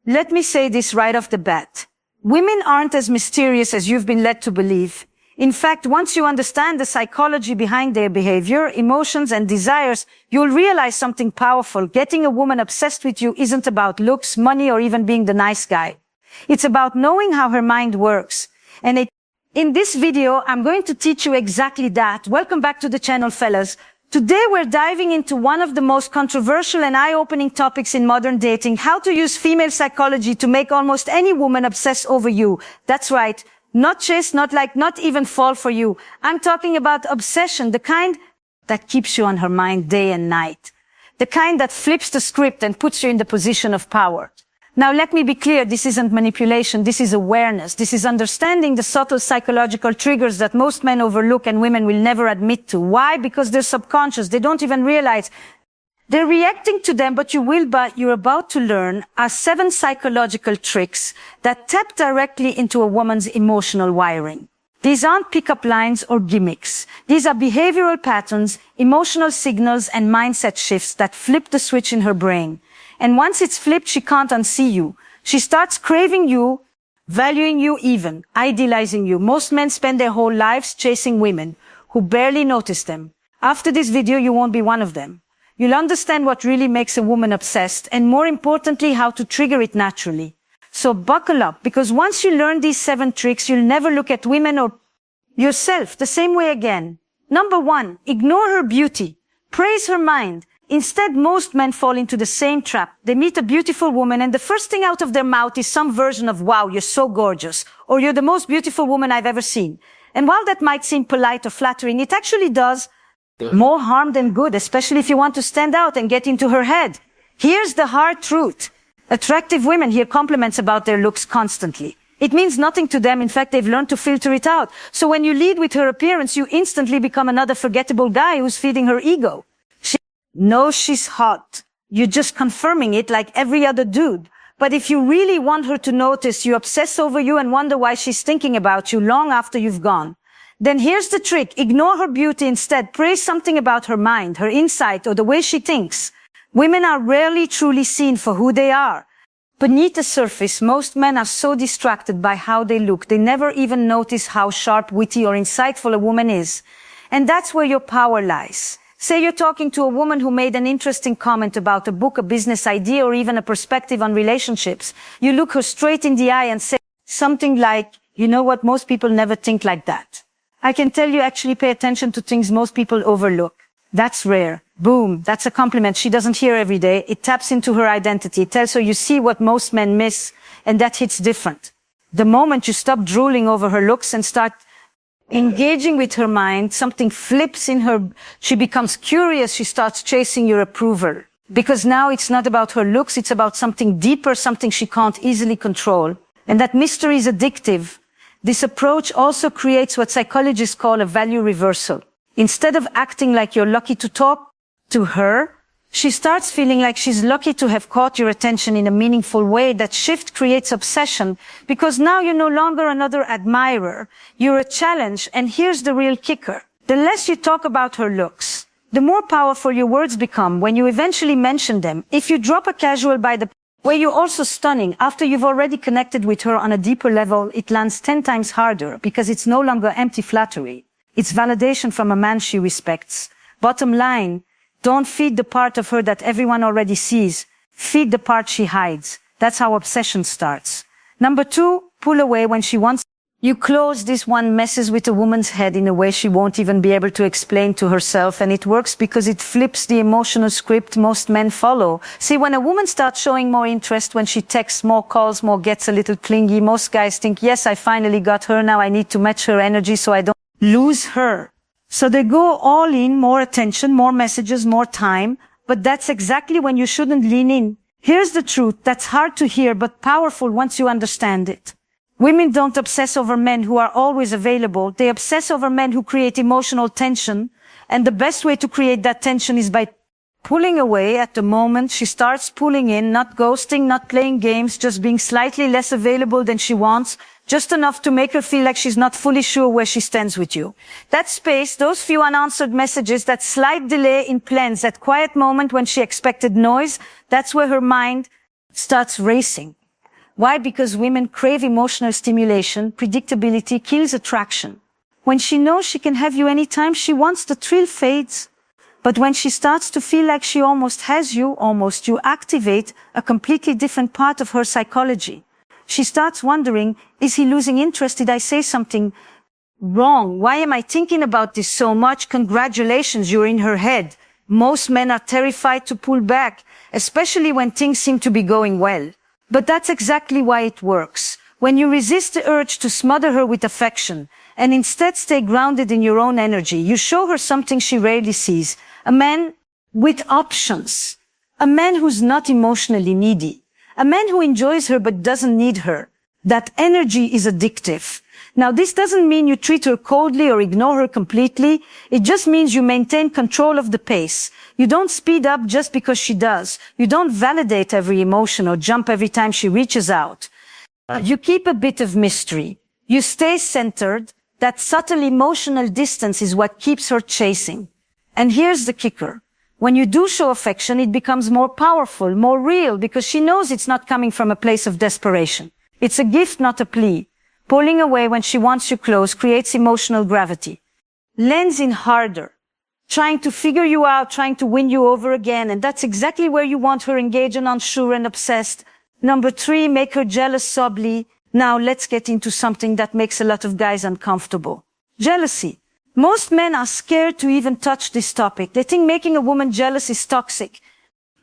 Let me say this right off the bat. Women aren't as mysterious as you've been led to believe. In fact, once you understand the psychology behind their behavior, emotions, and desires, you'll realize something powerful. Getting a woman obsessed with you isn't about looks, money, or even being the nice guy. It's about knowing how her mind works. And in this video, I'm going to teach you exactly that. Welcome back to the channel, fellas. Today, we're diving into one of the most controversial and eye-opening topics in modern dating, how to use female psychology to make almost any woman obsess over you. That's right. Not chase, not like, not even fall for you. I'm talking about obsession, the kind that keeps you on her mind day and night. The kind that flips the script and puts you in the position of power. Now, let me be clear, this isn't manipulation, this is awareness. This is understanding the subtle psychological triggers that most men overlook and women will never admit to. Why? Because they're subconscious. They don't even realize they're reacting to them, but you're about to learn are 7 psychological tricks that tap directly into a woman's emotional wiring. These aren't pickup lines or gimmicks. These are behavioral patterns, emotional signals, and mindset shifts that flip the switch in her brain. And once it's flipped, she can't unsee you. She starts craving you, valuing you even, idealizing you. Most men spend their whole lives chasing women who barely notice them. After this video, you won't be one of them. You'll understand what really makes a woman obsessed, and more importantly, how to trigger it naturally. So buckle up, because once you learn these 7 tricks, you'll never look at women or yourself the same way again. Number 1, ignore her beauty. Praise her mind. Instead, most men fall into the same trap. They meet a beautiful woman and the first thing out of their mouth is some version of, wow, you're so gorgeous, or you're the most beautiful woman I've ever seen. And while that might seem polite or flattering, it actually does more harm than good, especially if you want to stand out and get into her head. Here's the hard truth. Attractive women hear compliments about their looks constantly. It means nothing to them. In fact, they've learned to filter it out. So when you lead with her appearance, you instantly become another forgettable guy who's feeding her ego. No, she's hot. You're just confirming it like every other dude. But if you really want her to notice, you obsess over you and wonder why she's thinking about you long after you've gone. Then here's the trick. Ignore her beauty instead. Praise something about her mind, her insight, or the way she thinks. Women are rarely truly seen for who they are. Beneath the surface, most men are so distracted by how they look, they never even notice how sharp, witty, or insightful a woman is. And that's where your power lies. Say you're talking to a woman who made an interesting comment about a book, a business idea, or even a perspective on relationships. You look her straight in the eye and say something like, you know what, most people never think like that. I can tell you actually pay attention to things most people overlook. That's rare. Boom. That's a compliment she doesn't hear every day. It taps into her identity. It tells her you see what most men miss, and that hits different. The moment you stop drooling over her looks and start engaging with her mind, something flips in her. She becomes curious. She starts chasing your approval. Because now it's not about her looks. It's about something deeper, something she can't easily control. And that mystery is addictive. This approach also creates what psychologists call a value reversal. Instead of acting like you're lucky to talk to her, she starts feeling like she's lucky to have caught your attention in a meaningful way. That shift creates obsession because now you're no longer another admirer. You're a challenge. And here's the real kicker. The less you talk about her looks, the more powerful your words become when you eventually mention them. If you drop a casual by the way you're also stunning, after you've already connected with her on a deeper level, it lands 10 times harder because it's no longer empty flattery. It's validation from a man she respects. Bottom line, don't feed the part of her that everyone already sees. Feed the part she hides. That's how obsession starts. Number 2, pull away when she wants. You close. This one messes with a woman's head in a way she won't even be able to explain to herself, and it works because it flips the emotional script most men follow. See, when a woman starts showing more interest, when she texts, more calls, more gets a little clingy, most guys think, yes, I finally got her, now I need to match her energy so I don't lose her. So they go all in, more attention, more messages, more time, but that's exactly when you shouldn't lean in. Here's the truth that's hard to hear but powerful once you understand it. Women don't obsess over men who are always available. They obsess over men who create emotional tension, and the best way to create that tension is by pulling away at the moment she starts pulling in, not ghosting, not playing games, just being slightly less available than she wants, just enough to make her feel like she's not fully sure where she stands with you. That space, those few unanswered messages, that slight delay in plans, that quiet moment when she expected noise, that's where her mind starts racing. Why? Because women crave emotional stimulation. Predictability kills attraction. When she knows she can have you anytime she wants, the thrill fades. But when she starts to feel like she almost has you, you activate a completely different part of her psychology. She starts wondering, is he losing interest? Did I say something wrong? Why am I thinking about this so much? Congratulations, you're in her head. Most men are terrified to pull back, especially when things seem to be going well. But that's exactly why it works. When you resist the urge to smother her with affection and instead stay grounded in your own energy, you show her something she rarely sees. A man with options. A man who's not emotionally needy. A man who enjoys her but doesn't need her. That energy is addictive. Now, this doesn't mean you treat her coldly or ignore her completely. It just means you maintain control of the pace. You don't speed up just because she does. You don't validate every emotion or jump every time she reaches out. You keep a bit of mystery. You stay centered. That subtle emotional distance is what keeps her chasing. And here's the kicker. When you do show affection, it becomes more powerful, more real, because she knows it's not coming from a place of desperation. It's a gift, not a plea. Pulling away when she wants you close creates emotional gravity. Leans in harder, trying to figure you out, trying to win you over again, and that's exactly where you want her, engaged and unsure and obsessed. Number 3, make her jealous sobbly. Now let's get into something that makes a lot of guys uncomfortable. Jealousy. Most men are scared to even touch this topic. They think making a woman jealous is toxic,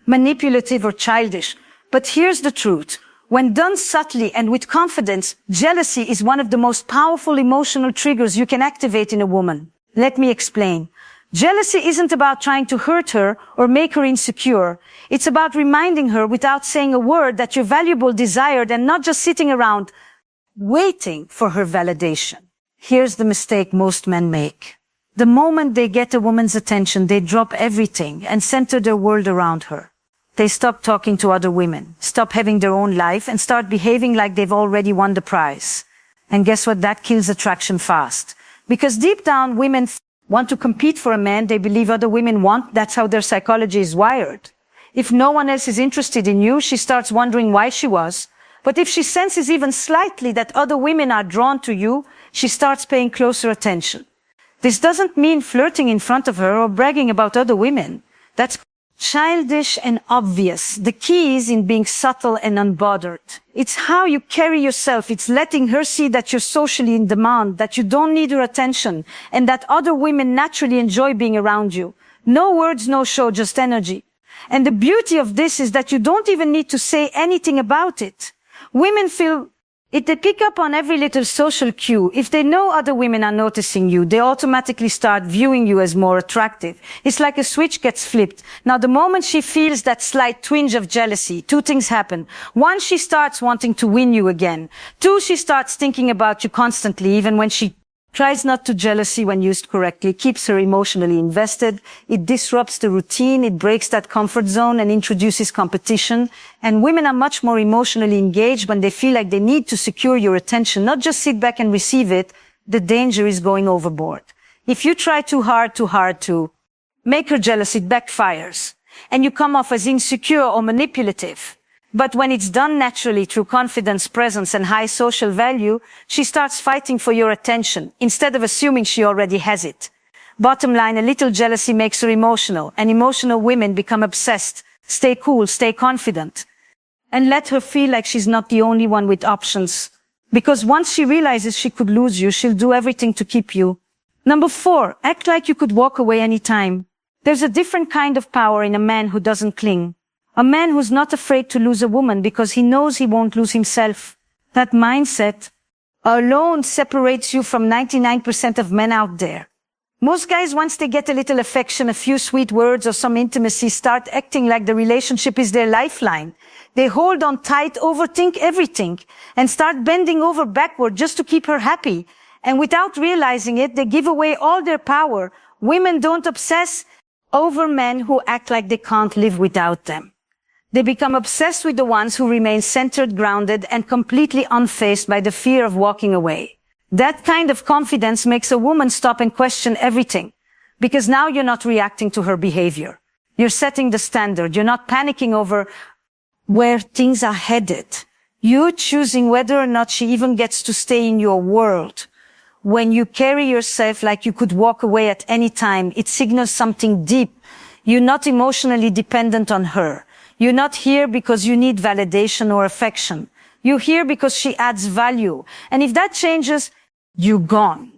manipulative, or childish. But here's the truth. When done subtly and with confidence, jealousy is one of the most powerful emotional triggers you can activate in a woman. Let me explain. Jealousy isn't about trying to hurt her or make her insecure. It's about reminding her without saying a word that you're valuable, desired, and not just sitting around waiting for her validation. Here's the mistake most men make. The moment they get a woman's attention, they drop everything and center their world around her. They stop talking to other women, stop having their own life, and start behaving like they've already won the prize. And guess what? That kills attraction fast. Because deep down, women want to compete for a man they believe other women want. That's how their psychology is wired. If no one else is interested in you, she starts wondering why she was. But if she senses even slightly that other women are drawn to you, she starts paying closer attention. This doesn't mean flirting in front of her or bragging about other women. That's childish and obvious. The key is in being subtle and unbothered. It's how you carry yourself. It's letting her see that you're socially in demand, that you don't need her attention, and that other women naturally enjoy being around you. No words, no show, just energy. And the beauty of this is that you don't even need to say anything about it. Women feel it, they pick up on every little social cue. If they know other women are noticing you, they automatically start viewing you as more attractive. It's like a switch gets flipped. Now, the moment she feels that slight twinge of jealousy, 2 things happen. 1, she starts wanting to win you again. 2, she starts thinking about you constantly, even when she tries not to. Jealousy, when used correctly, keeps her emotionally invested. It disrupts the routine. It breaks that comfort zone and introduces competition. And women are much more emotionally engaged when they feel like they need to secure your attention, not just sit back and receive it. The danger is going overboard. If you try too hard to make her jealous, it backfires. And you come off as insecure or manipulative. But when it's done naturally through confidence, presence, and high social value, she starts fighting for your attention instead of assuming she already has it. Bottom line, a little jealousy makes her emotional, and emotional women become obsessed. Stay cool, stay confident, and let her feel like she's not the only one with options. Because once she realizes she could lose you, she'll do everything to keep you. Number 4, act like you could walk away anytime. There's a different kind of power in a man who doesn't cling. A man who's not afraid to lose a woman because he knows he won't lose himself. That mindset alone separates you from 99% of men out there. Most guys, once they get a little affection, a few sweet words, or some intimacy, start acting like the relationship is their lifeline. They hold on tight, overthink everything, and start bending over backward just to keep her happy. And without realizing it, they give away all their power. Women don't obsess over men who act like they can't live without them. They become obsessed with the ones who remain centered, grounded, and completely unfazed by the fear of walking away. That kind of confidence makes a woman stop and question everything, because now you're not reacting to her behavior. You're setting the standard. You're not panicking over where things are headed. You're choosing whether or not she even gets to stay in your world. When you carry yourself like you could walk away at any time, it signals something deep. You're not emotionally dependent on her. You're not here because you need validation or affection. You're here because she adds value. And if that changes, you're gone.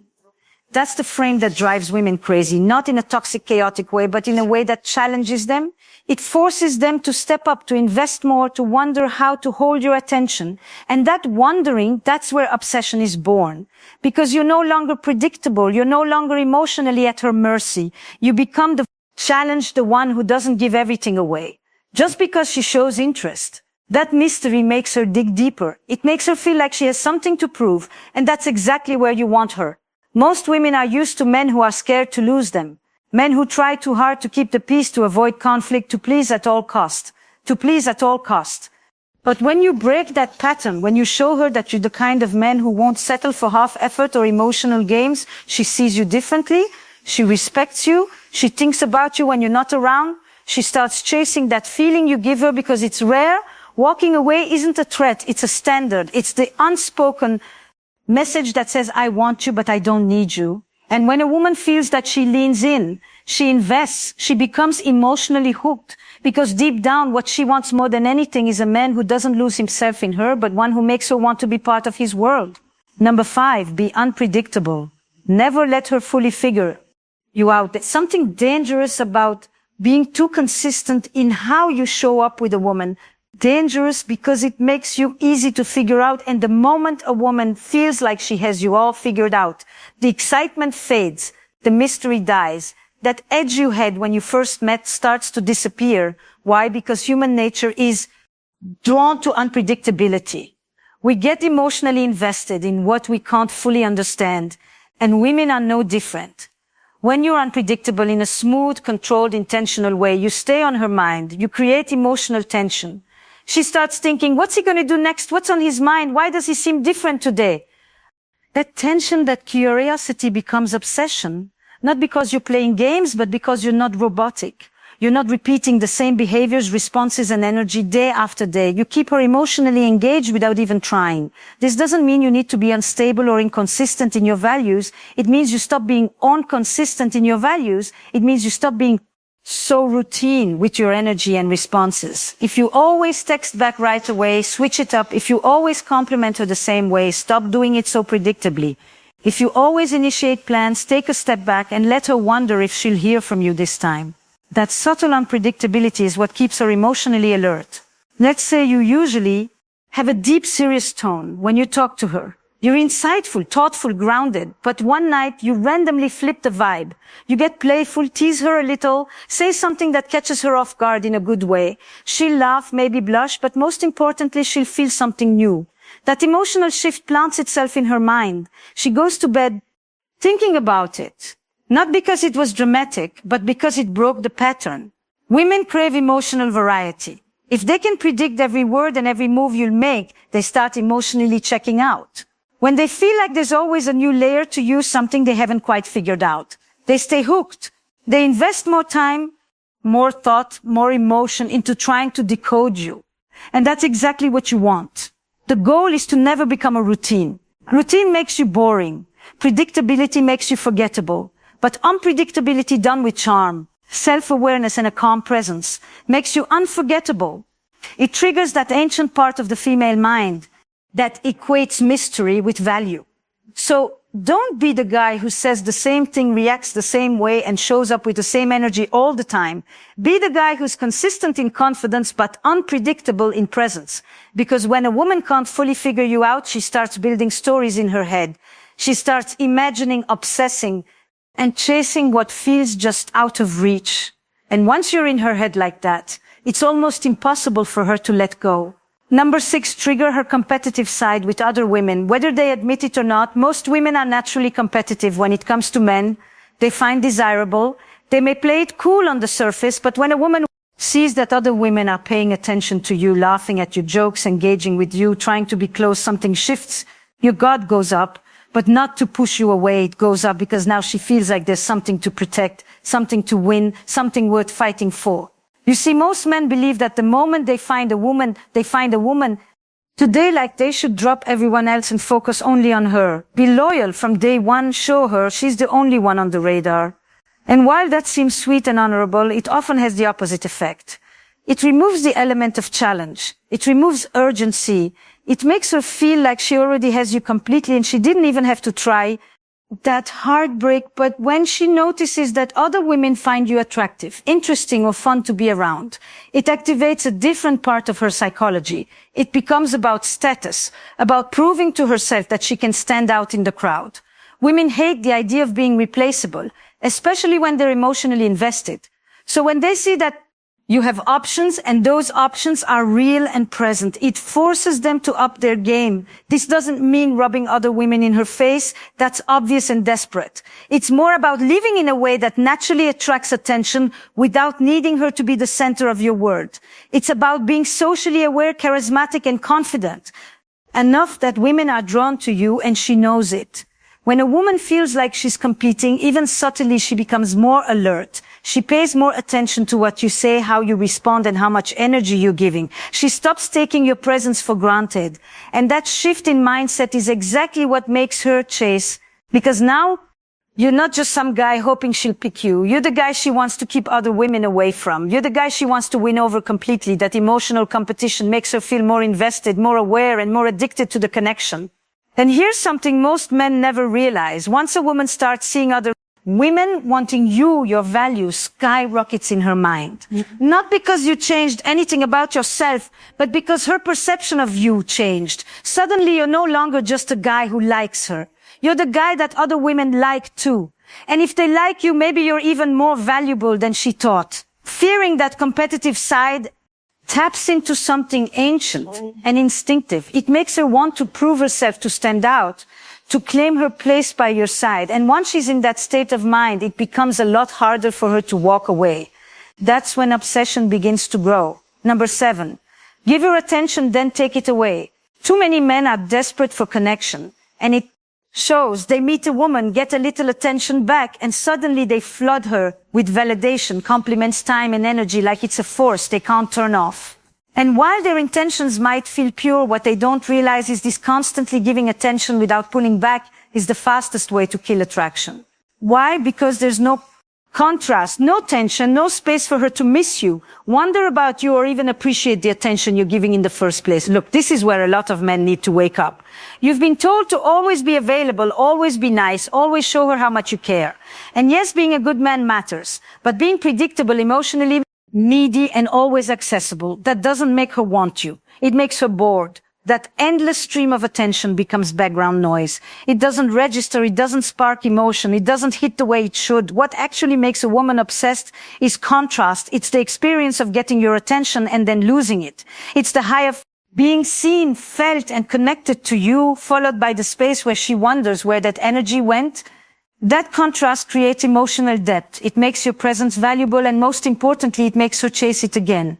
That's the frame that drives women crazy, not in a toxic, chaotic way, but in a way that challenges them. It forces them to step up, to invest more, to wonder how to hold your attention. And that wondering, that's where obsession is born. Because you're no longer predictable. You're no longer emotionally at her mercy. You become the challenge, the one who doesn't give everything away. Just because she shows interest. That mystery makes her dig deeper. It makes her feel like she has something to prove. And that's exactly where you want her. Most women are used to men who are scared to lose them. Men who try too hard to keep the peace, to avoid conflict, to please at all cost. To please at all cost. But when you break that pattern, when you show her that you're the kind of man who won't settle for half effort or emotional games, she sees you differently, she respects you, she thinks about you when you're not around, she starts chasing that feeling you give her because it's rare. Walking away isn't a threat, it's a standard. It's the unspoken message that says, I want you, but I don't need you. And when a woman feels that she leans in, she invests, she becomes emotionally hooked. Because deep down, what she wants more than anything is a man who doesn't lose himself in her, but one who makes her want to be part of his world. Number 5, be unpredictable. Never let her fully figure you out. There's something dangerous about being too consistent in how you show up with a woman. Dangerous because it makes you easy to figure out, and the moment a woman feels like she has you all figured out, the excitement fades, the mystery dies, that edge you had when you first met starts to disappear. Why? Because human nature is drawn to unpredictability. We get emotionally invested in what we can't fully understand, and women are no different. When you're unpredictable in a smooth, controlled, intentional way, you stay on her mind, you create emotional tension. She starts thinking, what's he going to do next? What's on his mind? Why does he seem different today? That tension, that curiosity becomes obsession, not because you're playing games, but because you're not robotic. You're not repeating the same behaviors, responses, and energy day after day. You keep her emotionally engaged without even trying. This doesn't mean you need to be unstable or inconsistent in your values. It means you stop being inconsistent in your values. It means you stop being so routine with your energy and responses. If you always text back right away, switch it up. If you always compliment her the same way, stop doing it so predictably. If you always initiate plans, take a step back and let her wonder if she'll hear from you this time. That subtle unpredictability is what keeps her emotionally alert. Let's say you usually have a deep, serious tone when you talk to her. You're insightful, thoughtful, grounded, but one night you randomly flip the vibe. You get playful, tease her a little, say something that catches her off guard in a good way. She'll laugh, maybe blush, but most importantly, she'll feel something new. That emotional shift plants itself in her mind. She goes to bed thinking about it. Not because it was dramatic, but because it broke the pattern. Women crave emotional variety. If they can predict every word and every move you'll make, they start emotionally checking out. When they feel like there's always a new layer to use something they haven't quite figured out, they stay hooked. They invest more time, more thought, more emotion into trying to decode you. And that's exactly what you want. The goal is to never become a routine. Routine makes you boring. Predictability makes you forgettable. But unpredictability done with charm, self-awareness, and a calm presence makes you unforgettable. It triggers that ancient part of the female mind that equates mystery with value. So don't be the guy who says the same thing, reacts the same way, and shows up with the same energy all the time. Be the guy who's consistent in confidence but unpredictable in presence. Because when a woman can't fully figure you out, she starts building stories in her head. She starts imagining, obsessing, and chasing what feels just out of reach. And once you're in her head like that, it's almost impossible for her to let go. Number 6, trigger her competitive side with other women. Whether they admit it or not, most women are naturally competitive when it comes to men they find desirable. They may play it cool on the surface, but when a woman sees that other women are paying attention to you, laughing at your jokes, engaging with you, trying to be close, something shifts. Your guard goes up, but not to push you away. It goes up because now she feels like there's something to protect, something to win, something worth fighting for. You see, most men believe that the moment they find a woman Today, like, they should drop everyone else and focus only on her. Be loyal from day one, show her she's the only one on the radar. And while that seems sweet and honorable, it often has the opposite effect. It removes the element of challenge. It removes urgency. It makes her feel like she already has you completely and she didn't even have to try. That heartbreak, but when she notices that other women find you attractive, interesting, or fun to be around, it activates a different part of her psychology. It becomes about status, about proving to herself that she can stand out in the crowd. Women hate the idea of being replaceable, especially when they're emotionally invested. So when they see that you have options and those options are real and present, it forces them to up their game. This doesn't mean rubbing other women in her face. That's obvious and desperate. It's more about living in a way that naturally attracts attention without needing her to be the center of your world. It's about being socially aware, charismatic, and confident. Enough that women are drawn to you and she knows it. When a woman feels like she's competing, even subtly, she becomes more alert. She pays more attention to what you say, how you respond, and how much energy you're giving. She stops taking your presence for granted. And that shift in mindset is exactly what makes her chase. Because now, you're not just some guy hoping she'll pick you. You're the guy she wants to keep other women away from. You're the guy she wants to win over completely. That emotional competition makes her feel more invested, more aware, and more addicted to the connection. And here's something most men never realize. Once a woman starts seeing other women wanting you, your values, skyrockets in her mind. Not because you changed anything about yourself, but because her perception of you changed. Suddenly you're no longer just a guy who likes her. You're the guy that other women like too. And if they like you, maybe you're even more valuable than she thought. Fearing that competitive side taps into something ancient and instinctive. It makes her want to prove herself, to stand out, to claim her place by your side. And once she's in that state of mind, it becomes a lot harder for her to walk away. That's when obsession begins to grow. Number 7, give her attention, then take it away. Too many men are desperate for connection, and it shows. They meet a woman, get a little attention back, and suddenly they flood her with validation, compliments, time, and energy like it's a force they can't turn off. And while their intentions might feel pure, what they don't realize is this constantly giving attention without pulling back is the fastest way to kill attraction. Why? Because there's no contrast, no tension, no space for her to miss you, wonder about you, or even appreciate the attention you're giving in the first place. Look, this is where a lot of men need to wake up. You've been told to always be available, always be nice, always show her how much you care. And yes, being a good man matters, but being predictable, emotionally needy, and always accessible, that doesn't make her want you. It makes her bored. That endless stream of attention becomes background noise. It doesn't register, it doesn't spark emotion, it doesn't hit the way it should. What actually makes a woman obsessed is contrast. It's the experience of getting your attention and then losing it. It's the high of being seen, felt, and connected to you, followed by the space where she wonders where that energy went. That contrast creates emotional depth. It makes your presence valuable, and most importantly, it makes her chase it again.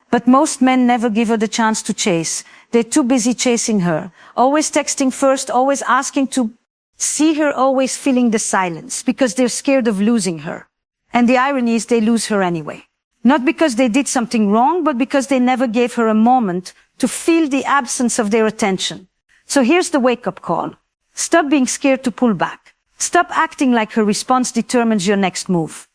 But most men never give her the chance to chase. They're too busy chasing her, always texting first, always asking to see her, always feeling the silence, because they're scared of losing her. And the irony is they lose her anyway. Not because they did something wrong, but because they never gave her a moment to feel the absence of their attention. So here's the wake-up call. Stop being scared to pull back. Stop acting like her response determines your next move.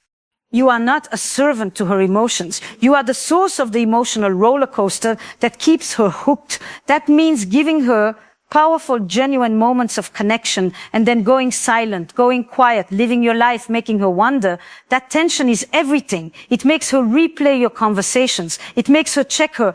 You are not a servant to her emotions. You are the source of the emotional roller coaster that keeps her hooked. That means giving her powerful, genuine moments of connection and then going silent, going quiet, living your life, making her wonder. That tension is everything. It makes her replay your conversations. It makes her check her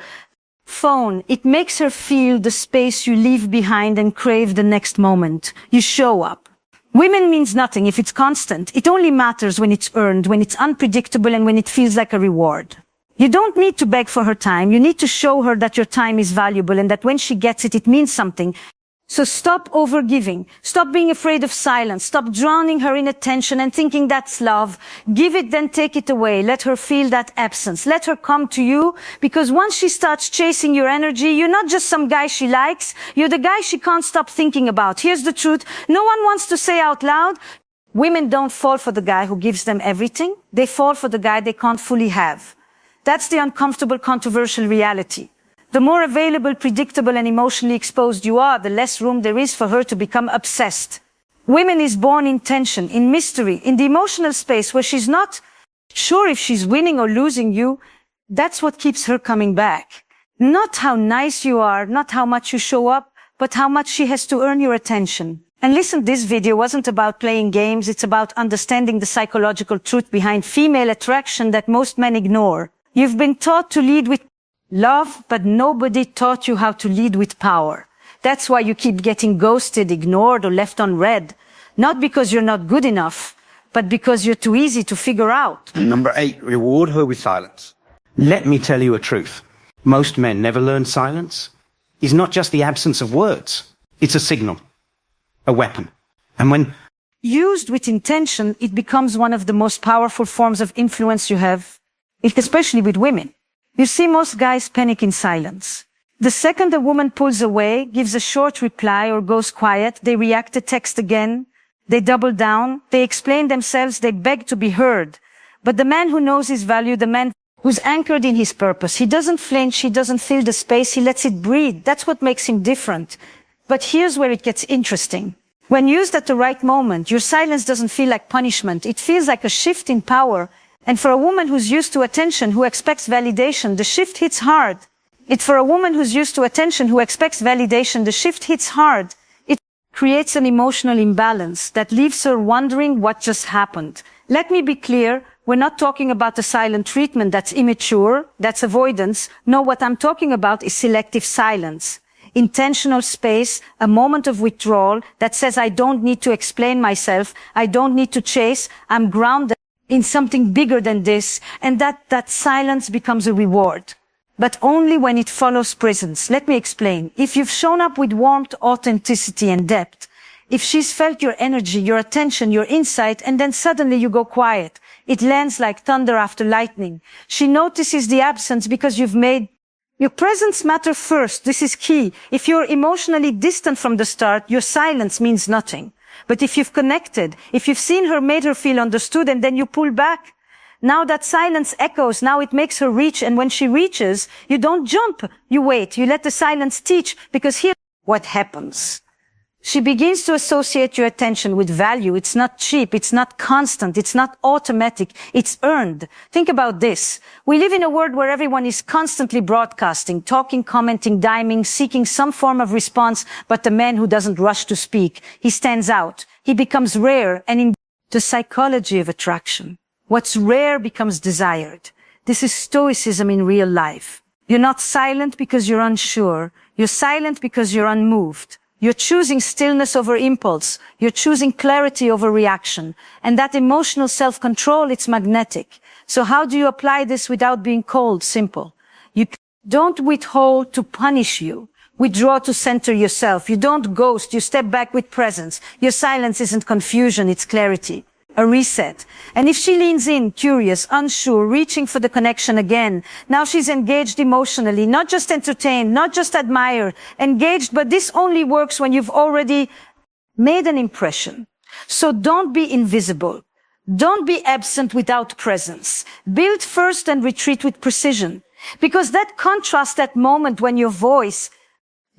phone. It makes her feel the space you leave behind and crave the next moment. You show up. Women means nothing if it's constant. It only matters when it's earned, when it's unpredictable, and when it feels like a reward. You don't need to beg for her time. You need to show her that your time is valuable and that when she gets it, it means something. So stop overgiving. Stop being afraid of silence. Stop drowning her in attention and thinking that's love. Give it, then take it away. Let her feel that absence. Let her come to you, because once she starts chasing your energy, you're not just some guy she likes. You're the guy she can't stop thinking about. Here's the truth. No one wants to say out loud. Women don't fall for the guy who gives them everything. They fall for the guy they can't fully have. That's the uncomfortable, controversial reality. The more available, predictable, and emotionally exposed you are, the less room there is for her to become obsessed. Women is born in tension, in mystery, in the emotional space where she's not sure if she's winning or losing you. That's what keeps her coming back. Not how nice you are, not how much you show up, but how much she has to earn your attention. And listen, this video wasn't about playing games. It's about understanding the psychological truth behind female attraction that most men ignore. You've been taught to lead with love, but nobody taught you how to lead with power. That's why you keep getting ghosted, ignored, or left unread. Not because you're not good enough, but because you're too easy to figure out. Number 8, reward her with silence. Let me tell you a truth. Most men never learn silence. It's not just the absence of words. It's a signal, a weapon. And when used with intention, it becomes one of the most powerful forms of influence you have, especially with women. You see, most guys panic in silence. The second a woman pulls away, gives a short reply, or goes quiet, they react to text again. They double down. They explain themselves. They beg to be heard. But the man who knows his value, the man who's anchored in his purpose, he doesn't flinch. He doesn't fill the space. He lets it breathe. That's what makes him different. But here's where it gets interesting. When used at the right moment, your silence doesn't feel like punishment. It feels like a shift in power. And for a woman who's used to attention, who expects validation, the shift hits hard. For a woman who's used to attention, who expects validation, the shift hits hard. It creates an emotional imbalance that leaves her wondering what just happened. Let me be clear. We're not talking about the silent treatment. That's immature. That's avoidance. No, what I'm talking about is selective silence. Intentional space, a moment of withdrawal that says, I don't need to explain myself. I don't need to chase. I'm grounded in something bigger than this, and that silence becomes a reward. But only when it follows presence. Let me explain. If you've shown up with warmth, authenticity, and depth, if she's felt your energy, your attention, your insight, and then suddenly you go quiet, it lands like thunder after lightning. She notices the absence because you've made your presence matter first. This is key. If you're emotionally distant from the start, your silence means nothing. But if you've connected, if you've seen her, made her feel understood, and then you pull back, now that silence echoes, now it makes her reach, and when she reaches, you don't jump, you wait, you let the silence teach, because here's what happens. She begins to associate your attention with value. It's not cheap, it's not constant, it's not automatic, it's earned. Think about this. We live in a world where everyone is constantly broadcasting, talking, commenting, diming, seeking some form of response, but the man who doesn't rush to speak, he stands out. He becomes rare, and in the psychology of attraction, what's rare becomes desired. This is stoicism in real life. You're not silent because you're unsure. You're silent because you're unmoved. You're choosing stillness over impulse. You're choosing clarity over reaction. And that emotional self-control, it's magnetic. So how do you apply this without being cold? Simple. You don't withhold to punish you. Withdraw to center yourself. You don't ghost. You step back with presence. Your silence isn't confusion, it's clarity. A reset. And if she leans in, curious, unsure, reaching for the connection again, now she's engaged emotionally, not just entertained, not just admired, engaged, but this only works when you've already made an impression. So don't be invisible. Don't be absent without presence. Build first and retreat with precision. Because that contrast, that moment when your voice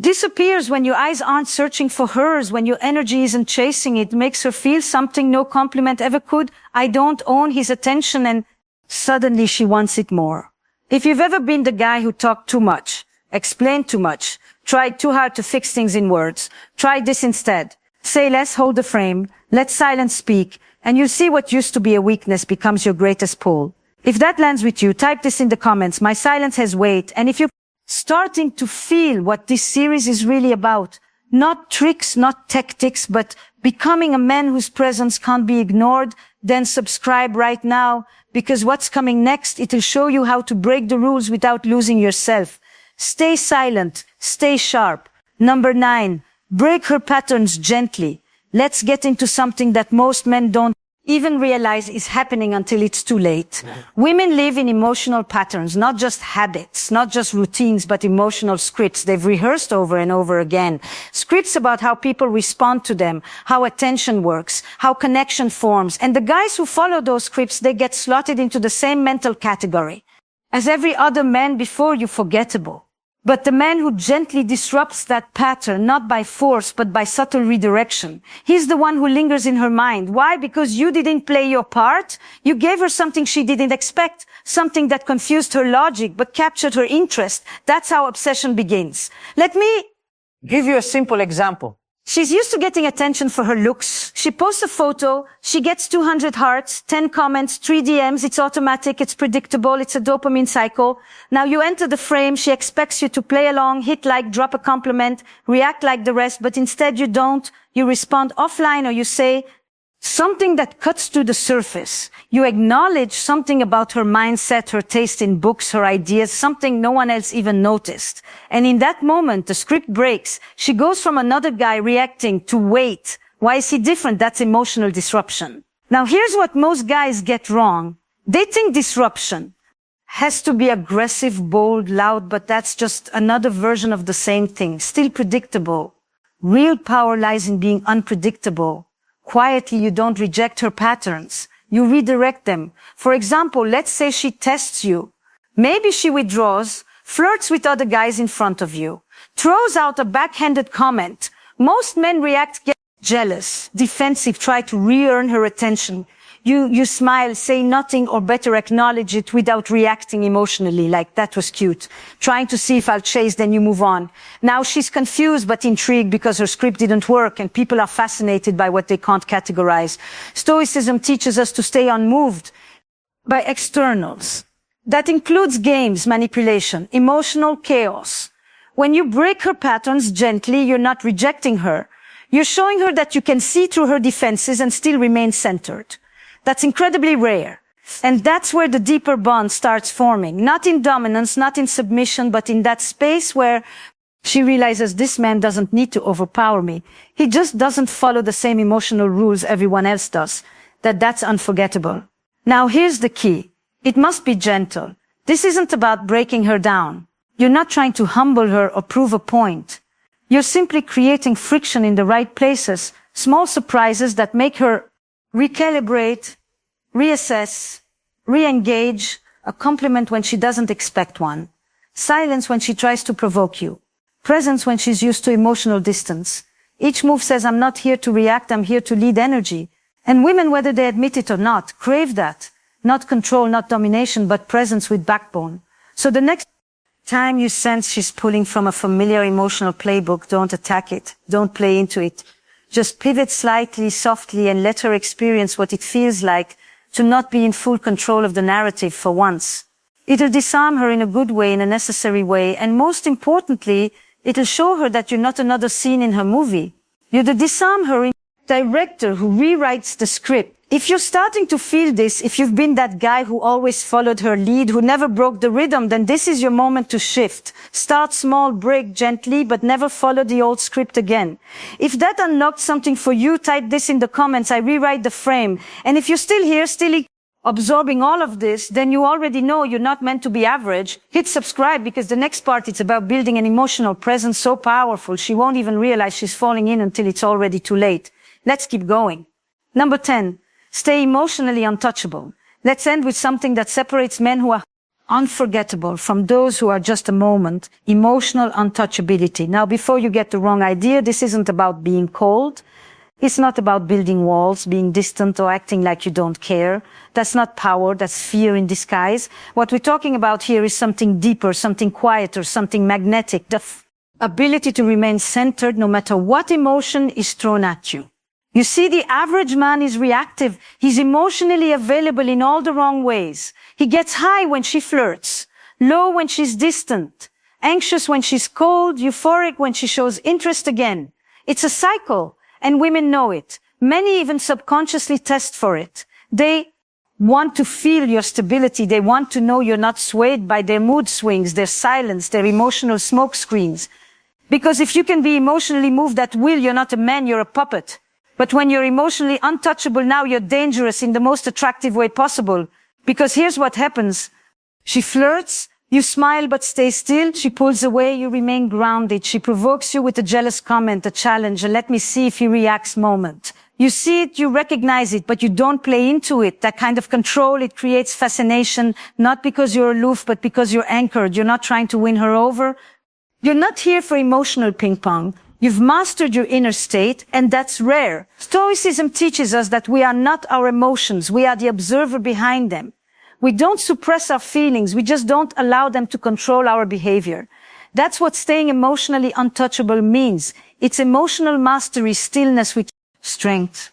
disappears, when your eyes aren't searching for hers, when your energy isn't chasing it, makes her feel something no compliment ever could. I don't own his attention, and suddenly she wants it more. If you've ever been the guy who talked too much, explained too much, tried too hard to fix things in words, try this instead. Say less, hold the frame, let silence speak, and you'll see what used to be a weakness becomes your greatest pull. If that lands with you, type this in the comments. My silence has weight. And if you're starting to feel what this series is really about, not tricks, not tactics, but becoming a man whose presence can't be ignored, then subscribe right now, because what's coming next, it'll show you how to break the rules without losing yourself. Stay silent, stay sharp. Number 9, break her patterns gently. Let's get into something that most men don't even realize is happening until it's too late. Women live in emotional patterns, not just habits, not just routines, but emotional scripts they've rehearsed over and over again. Scripts about how people respond to them, how attention works, how connection forms. And the guys who follow those scripts, they get slotted into the same mental category as every other man before you, forgettable. But the man who gently disrupts that pattern, not by force, but by subtle redirection, he's the one who lingers in her mind. Why? Because you didn't play your part. You gave her something she didn't expect, something that confused her logic, but captured her interest. That's how obsession begins. Let me Give you a simple example. She's used to getting attention for her looks. She posts a photo, she gets 200 hearts, 10 comments, 3 DMs, it's automatic, it's predictable, it's a dopamine cycle. Now you enter the frame, she expects you to play along, hit like, drop a compliment, react like the rest, but instead you don't. You respond offline or you say something that cuts to the surface. You acknowledge something about her mindset, her taste in books, her ideas, something no one else even noticed. And in that moment, the script breaks. She goes from another guy reacting to wait. Why is he different? That's emotional disruption. Now here's what most guys get wrong. They think disruption has to be aggressive, bold, loud, but that's just another version of the same thing. Still predictable. Real power lies in being unpredictable. Quietly, you don't reject her patterns. You redirect them. For example, let's say she tests you. Maybe she withdraws, flirts with other guys in front of you, throws out a backhanded comment. Most men react, get jealous, defensive, try to re-earn her attention. You smile, say nothing, or better acknowledge it without reacting emotionally, like that was cute. Trying to see if I'll chase, then you move on. Now she's confused but intrigued because her script didn't work and people are fascinated by what they can't categorize. Stoicism teaches us to stay unmoved by externals. That includes games, manipulation, emotional chaos. When you break her patterns gently, you're not rejecting her. You're showing her that you can see through her defenses and still remain centered. That's incredibly rare. And that's where the deeper bond starts forming. Not in dominance, not in submission, but in that space where she realizes this man doesn't need to overpower me. He just doesn't follow the same emotional rules everyone else does. That's unforgettable. Now here's the key. It must be gentle. This isn't about breaking her down. You're not trying to humble her or prove a point. You're simply creating friction in the right places, small surprises that make her recalibrate, reassess, re-engage, a compliment when she doesn't expect one, silence when she tries to provoke you, presence when she's used to emotional distance. Each move says, I'm not here to react, I'm here to lead energy. And women, whether they admit it or not, crave that. Not control, not domination, but presence with backbone. So the next time you sense she's pulling from a familiar emotional playbook, don't attack it, don't play into it. Just pivot slightly, softly, and let her experience what it feels like to not be in full control of the narrative for once. It'll disarm her in a good way, in a necessary way, and most importantly, it'll show her that you're not another scene in her movie. You're the disarm her director who rewrites the script. If you're starting to feel this, if you've been that guy who always followed her lead, who never broke the rhythm, then this is your moment to shift. Start small, break gently, but never follow the old script again. If that unlocked something for you, type this in the comments. I rewrite the frame. And if you're still here, still absorbing all of this, then you already know you're not meant to be average. Hit subscribe because the next part, it's about building an emotional presence so powerful she won't even realize she's falling in until it's already too late. Let's keep going. Number 10. Stay emotionally untouchable. Let's end with something that separates men who are unforgettable from those who are just a moment. Emotional untouchability. Now, before you get the wrong idea, this isn't about being cold. It's not about building walls, being distant or acting like you don't care. That's not power, that's fear in disguise. What we're talking about here is something deeper, something quieter, something magnetic. The ability to remain centered no matter what emotion is thrown at you. You see, the average man is reactive. He's emotionally available in all the wrong ways. He gets high when she flirts, low when she's distant, anxious when she's cold, euphoric when she shows interest again. It's a cycle, and women know it. Many even subconsciously test for it. They want to feel your stability. They want to know you're not swayed by their mood swings, their silence, their emotional smoke screens. Because if you can be emotionally moved at will, you're not a man, you're a puppet. But when you're emotionally untouchable, now you're dangerous in the most attractive way possible. Because here's what happens. She flirts, you smile but stay still. She pulls away, you remain grounded. She provokes you with a jealous comment, a challenge, a let me see if he reacts moment. You see it, you recognize it, but you don't play into it. That kind of control, it creates fascination, not because you're aloof, but because you're anchored. You're not trying to win her over, You're not here for emotional ping pong. You've mastered your inner state, and that's rare. Stoicism teaches us that we are not our emotions. We are the observer behind them. We don't suppress our feelings. We just don't allow them to control our behavior. That's what staying emotionally untouchable means. It's emotional mastery, stillness with strength.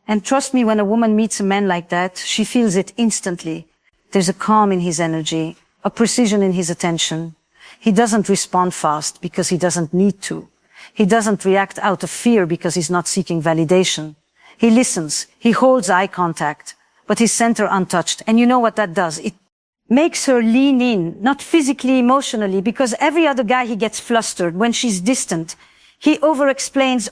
And trust me, when a woman meets a man like that, she feels it instantly. There's a calm in his energy, a precision in his attention. He doesn't respond fast because he doesn't need to. He doesn't react out of fear because he's not seeking validation. He listens. He holds eye contact, but his center untouched. And you know what that does? It makes her lean in, not physically, emotionally, because every other guy, he gets flustered when she's distant. He over-explains,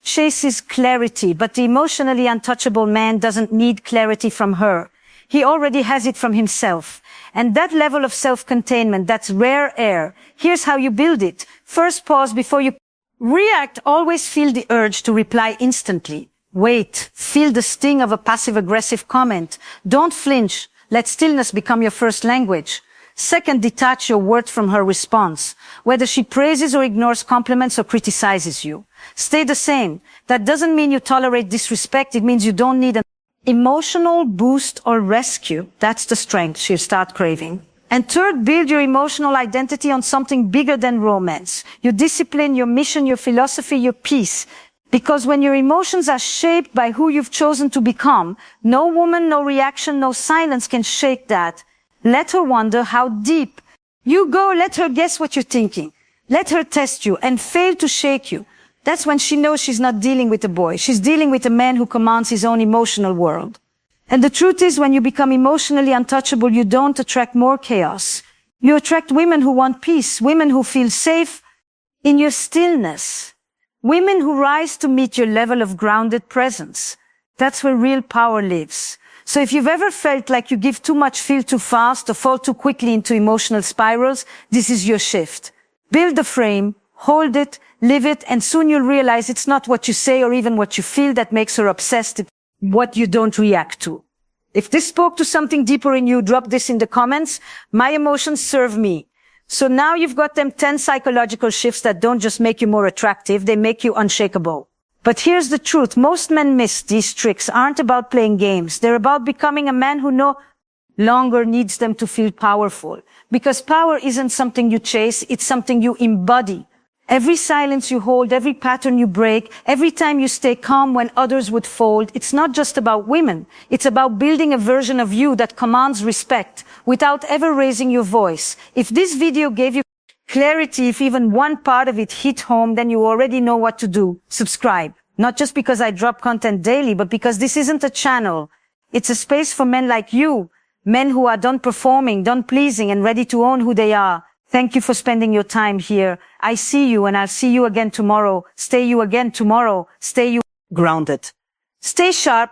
chases clarity, but the emotionally untouchable man doesn't need clarity from her. He already has it from himself. And that level of self-containment, that's rare air. Here's how you build it. First, pause before you react. Always feel the urge to reply instantly. Wait. Feel the sting of a passive-aggressive comment. Don't flinch. Let stillness become your first language. Second, detach your words from her response. Whether she praises or ignores compliments or criticizes you, stay the same. That doesn't mean you tolerate disrespect. It means you don't need an emotional boost or rescue. That's the strength she'll start craving. And third, build your emotional identity on something bigger than romance. Your discipline, your mission, your philosophy, your peace. Because when your emotions are shaped by who you've chosen to become, no woman, no reaction, no silence can shake that. Let her wonder how deep you go. Let her guess what you're thinking. Let her test you and fail to shake you. That's when she knows she's not dealing with a boy. She's dealing with a man who commands his own emotional world. And the truth is, when you become emotionally untouchable, you don't attract more chaos. You attract women who want peace, women who feel safe in your stillness, women who rise to meet your level of grounded presence. That's where real power lives. So if you've ever felt like you give too much, feel too fast, or fall too quickly into emotional spirals, this is your shift. Build the frame, hold it, live it, and soon you'll realize it's not what you say or even what you feel that makes her obsessed. It's what you don't react to. If this spoke to something deeper in you, drop this in the comments. My emotions serve me. So now you've got them 10 psychological shifts that don't just make you more attractive, they make you unshakable. But here's the truth. Most men miss these tricks aren't about playing games. They're about becoming a man who no longer needs them to feel powerful. Because power isn't something you chase, it's something you embody. Every silence you hold, every pattern you break, every time you stay calm when others would fold, it's not just about women. It's about building a version of you that commands respect without ever raising your voice. If this video gave you clarity, if even one part of it hit home, then you already know what to do. Subscribe. Not just because I drop content daily, but because this isn't a channel. It's a space for men like you, men who are done performing, done pleasing, and ready to own who they are. Thank you for spending your time here. I see you, and I'll see you again tomorrow. Stay you again tomorrow. Stay you grounded. Stay sharp.